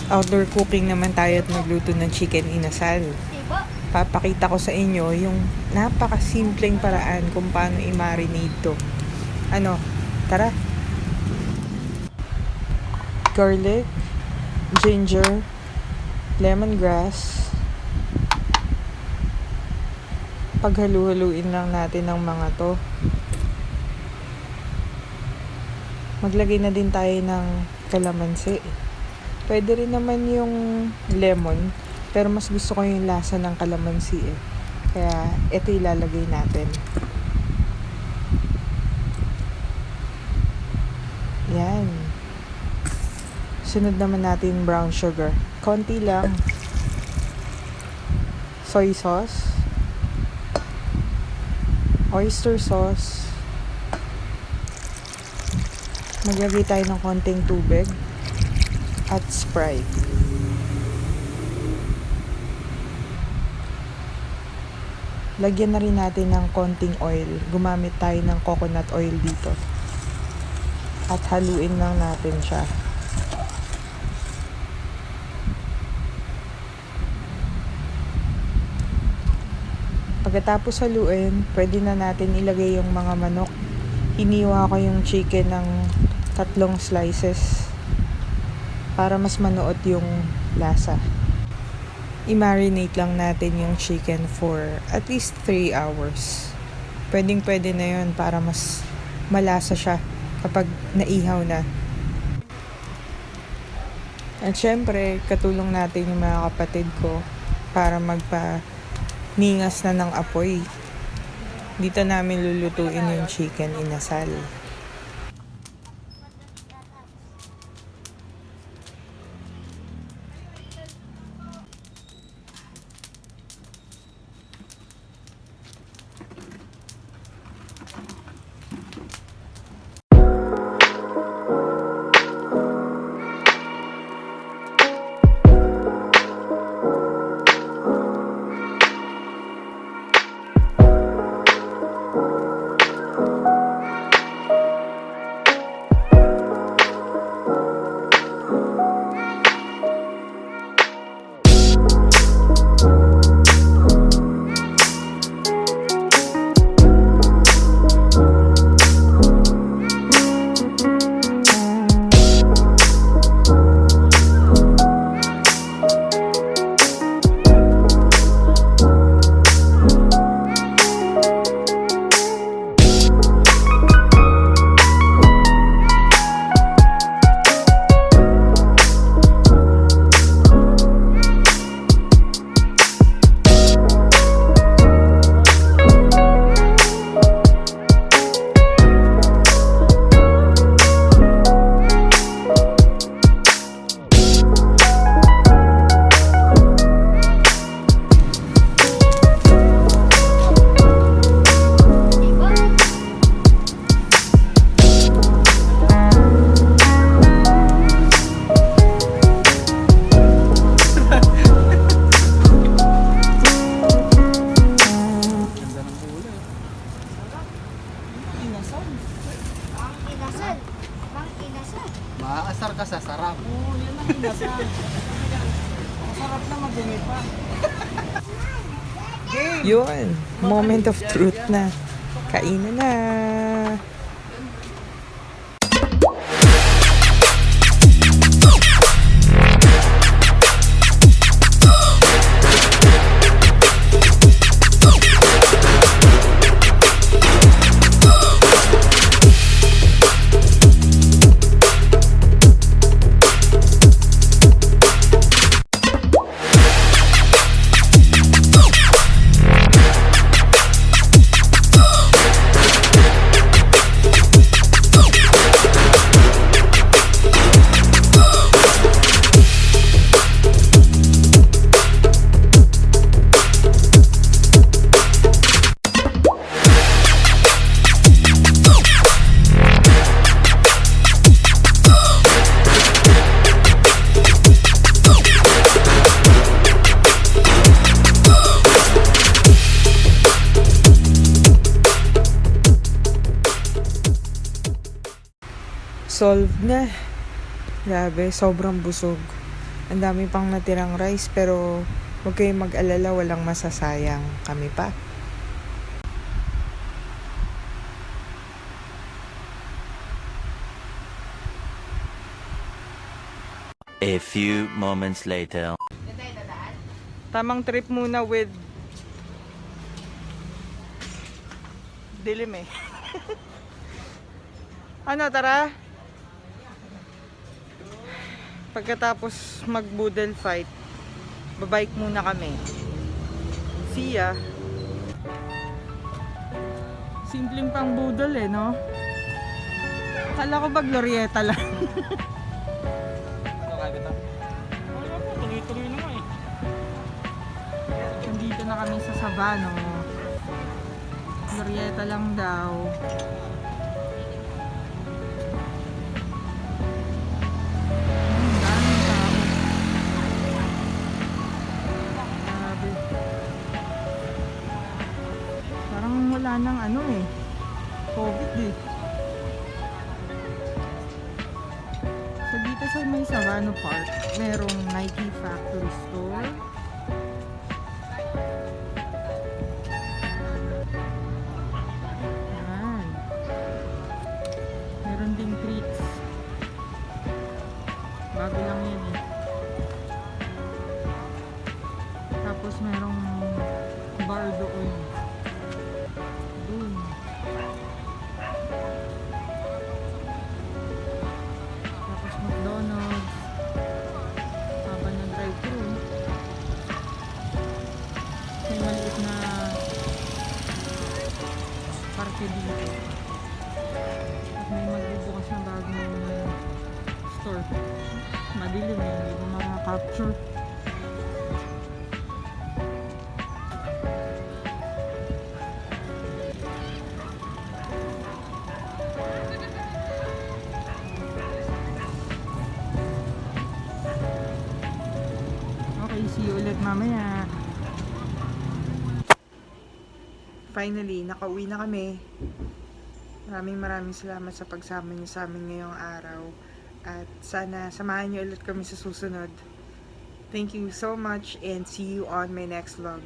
Outdoor cooking naman tayo at nagluto ng chicken inasal. Papakita ko sa inyo yung napakasimpleng paraan kung paano i-marinate to. Tara. Garlic, ginger, lemongrass. Paghalu-haluin lang natin ng mga to. Maglagay na din tayo ng kalamansi. Pwede rin naman yung lemon, pero mas gusto ko yung lasa ng kalamansi eh. Kaya ito ilalagay natin. Yan. Sunod naman natin brown sugar. Konti lang. Soy sauce. Oyster sauce. Maglagay tayo ng konting tubig at Sprite. Lagyan na rin natin ng konting oil. Gumamit tayo ng coconut oil dito. At haluin lang natin siya. Pagkatapos haluin, pwede na natin ilagay yung mga manok. Iniwa ko yung chicken ng 3 slices para mas manuot yung lasa. I-marinate lang natin yung chicken for at least 3 hours. Pwede na yun para mas malasa siya kapag naihaw na. At syempre, katulong natin yung mga kapatid ko para magpa-ningas na ng apoy. Dito namin lulutuin yung chicken inasal. Maaasar ka sa sarap. Oo, yan ang inasal. Masarap na, madumi pa. Yun, moment of truth na. Kainan na. Solved na. Grabe, sobrang busog. Ang dami pang natirang rice, pero huwag kayong mag-alala, walang masasayang. Kami pa. A few moments later. Tamang trip muna with dilim eh. Ano, tara? Pagkatapos mag-boodle fight, babike muna kami. See ya! Simpleng pang boodle eh, no? Kala ko ba glorieta lang? Wala po, tuloy-tuloy naman eh. Nandito na kami sa Sabano. Glorieta lang daw. Ang daming tao. Grabe. Parang wala nang ano eh. COVID eh. So dito sa may Sabano Park, merong Nike Factory Store. Yan. Meron ding treats. Bago lang yan eh. Tapos merong bar doon. Doon. Tapos McDonald's. Haba ng drive-thru. May maliit na parke dito. At may magbubukas na bagong store. Madilim eh, hindi ko makaka-capture. Okay, see you ulit mamaya. Finally, nakauwi na kami. Maraming salamat sa pagsama niyo sa amin ngayong araw. At sana samahan niyo ulit kami sa susunod. Thank you so much and see you on my next vlog.